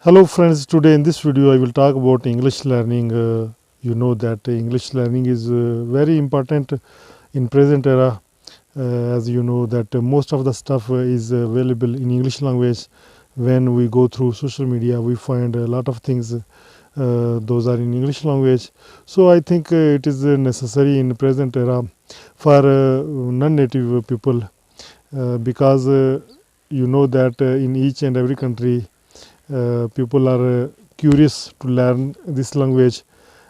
Hello friends, today in this video I will talk about English learning. You know that English learning is very important in present era. As you know that most of the stuff is available in English language. When we go through social media we find a lot of things those are in English language. So I think it is necessary in present era for non-native people because you know that in each and every country people are curious to learn this language,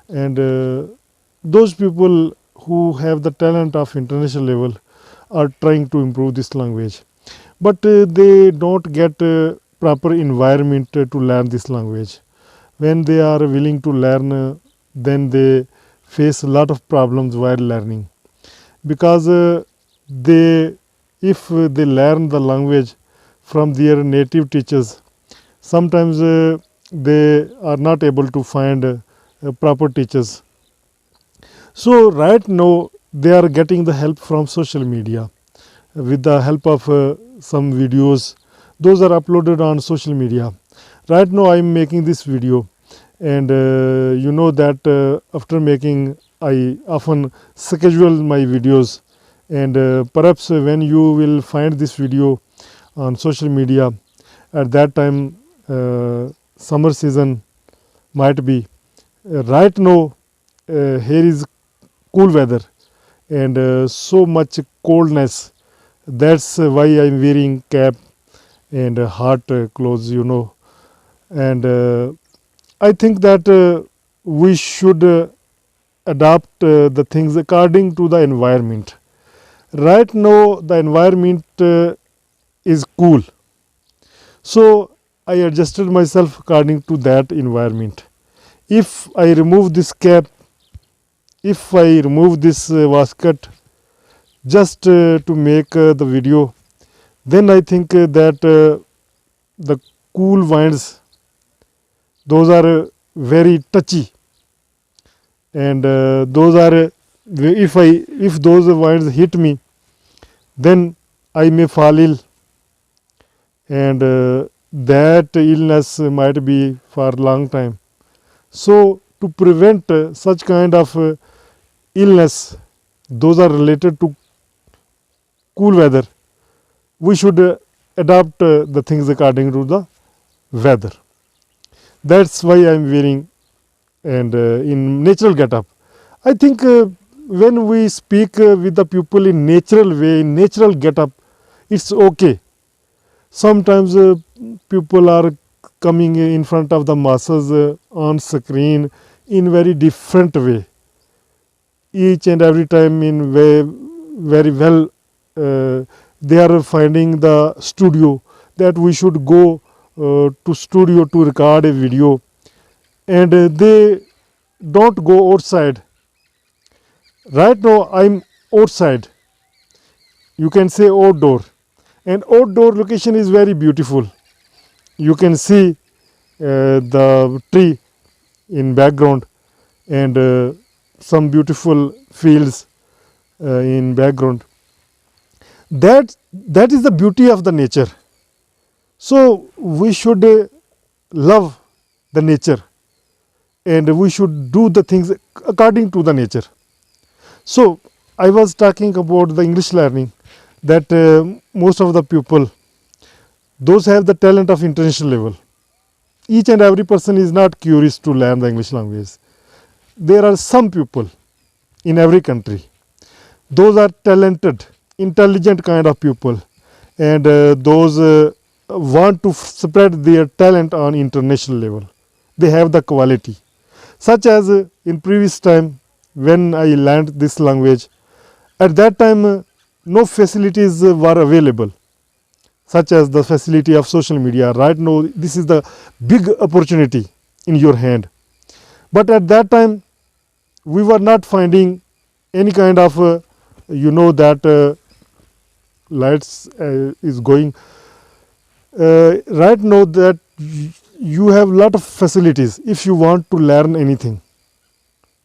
and those people who have the talent of international level are trying to improve this language, but they don't get proper environment to learn this language. When they are willing to learn, then they face a lot of problems while learning, because they if they learn the language from their native teachers, sometimes they are not able to find proper teachers. So right now they are getting the help from social media with the help of some videos. Those are uploaded on social media. Right now I am making this video, and you know that after making I often schedule my videos, and perhaps when you will find this video on social media, at that time summer season might be. Right now here is cool weather and so much coldness. That's why I am wearing cap and hot clothes, you know. And I think that we should adapt the things according to the environment. Right now the environment is cool, so I adjusted myself according to that environment. If I remove this cap, if I remove this waistcoat just to make the video, then I think that the cool winds, those are very touchy, and those are if those winds hit me, then I may fall ill, and that illness might be for a long time. So to prevent such kind of illness, those are related to cool weather, we should adapt the things according to the weather. That's why I am wearing and in natural get-up. I think when we speak with the people in natural way, in natural get-up, it's okay. Sometimes people are coming in front of the masses on screen in very different way. Each and every time in way very well they are finding the studio, that we should go to studio to record a video, and they don't go outside. Right now I'm outside, you can say outdoor, and outdoor location is very beautiful. You can see the tree in background, and some beautiful fields in background. That is the beauty of the nature. So we should love the nature, and we should do the things according to the nature. So I was talking about the English learning, that most of the people, those have the talent of international level. Each and every person is not curious to learn the English language. There are some people in every country, those are talented, intelligent kind of people, and those want to spread their talent on international level. They have the quality, such as in previous time when I learned this language. At that time no facilities were available, such as the facility of social media. Right now this is the big opportunity in your hand, but at that time we were not finding any kind of you know that lights is going. Right now that you have lot of facilities. If you want to learn anything,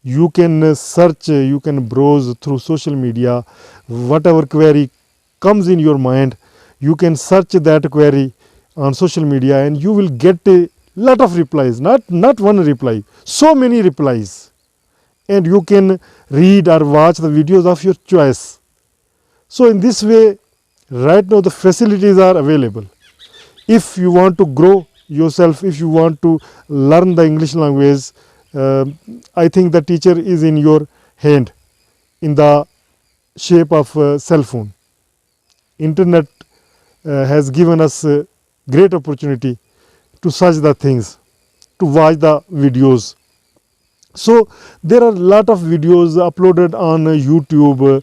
you can search, you can browse through social media. Whatever query comes in your mind, you can search that query on social media, and you will get a lot of replies, not one reply, so many replies, and you can read or watch the videos of your choice. So in this way, right now the facilities are available. If you want to grow yourself, if you want to learn the English language, I think the teacher is in your hand in the shape of a cell phone. Internet has given us a great opportunity to search the things, to watch the videos. So there are a lot of videos uploaded on YouTube.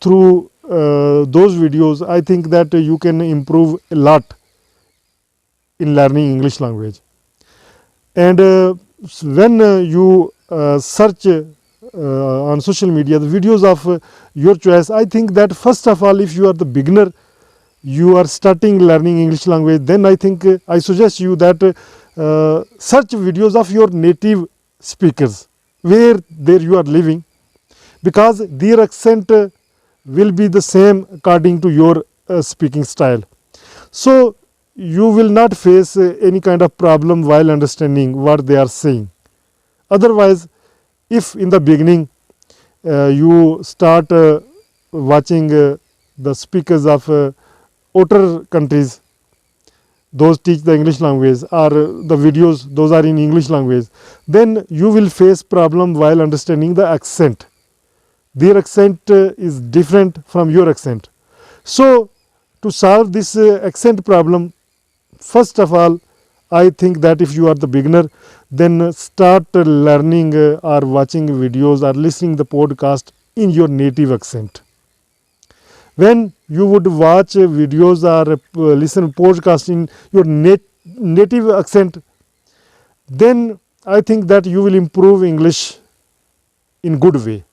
Through those videos, I think that you can improve a lot in learning English language. And when you search on social media the videos of your choice, I think that first of all, if you are the beginner, you are starting learning English language, then I think I suggest you that search videos of your native speakers where there you are living, because their accent will be the same according to your speaking style. So you will not face any kind of problem while understanding what they are saying. Otherwise, if in the beginning you start watching the speakers of outer countries, those teach the English language, or the videos those are in English language, then you will face problem while understanding the accent. Their accent is different from your accent. So to solve this accent problem, first of all, I think that if you are the beginner, then start learning or watching videos or listening the podcast in your native accent. When you would watch videos or listen podcast in your native accent, then I think that you will improve English in good way.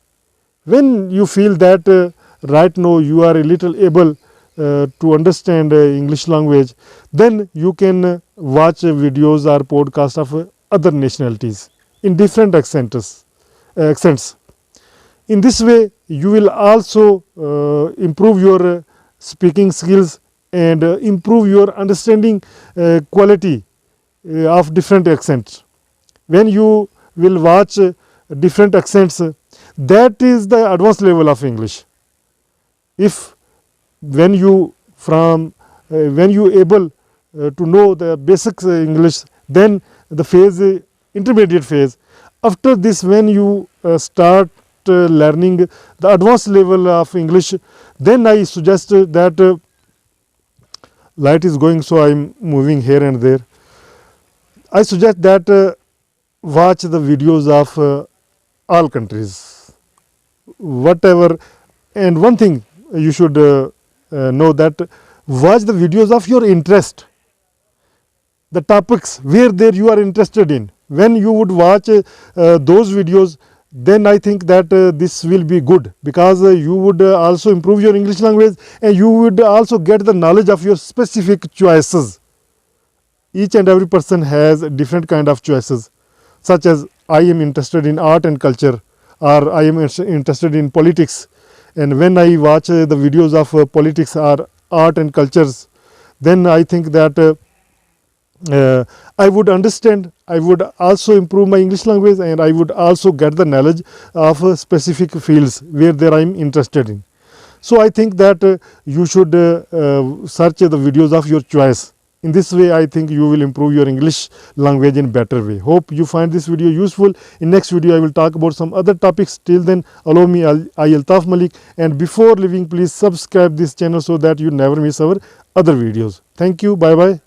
When you feel that right now you are a little able to understand English language, then you can watch videos or podcasts of other nationalities in different accents. In this way, you will also improve your speaking skills and improve your understanding quality of different accents. When you will watch different accents, that is the advanced level of English. If when you able to know the basics English, then the phase intermediate phase. After this, when you start learning the advanced level of English, then I suggest that light is going, so I am moving here and there. I suggest that watch the videos of all countries, whatever. And one thing you should know, that watch the videos of your interest, the topics where there you are interested in. When you would watch those videos, then I think that this will be good, because you would also improve your English language, and you would also get the knowledge of your specific choices. Each and every person has a different kind of choices, such as I am interested in art and culture, or I am interested in politics. And when I watch the videos of politics or art and cultures, then I think that I would understand, I would also improve my English language, and I would also get the knowledge of specific fields where there I am interested in. So I think that you should search the videos of your choice. In this way, I think you will improve your English language in better way. Hope you find this video useful. In next video, I will talk about some other topics. Till then, allow me, I Altaf Malik. And before leaving, please subscribe this channel so that you never miss our other videos. Thank you. Bye bye.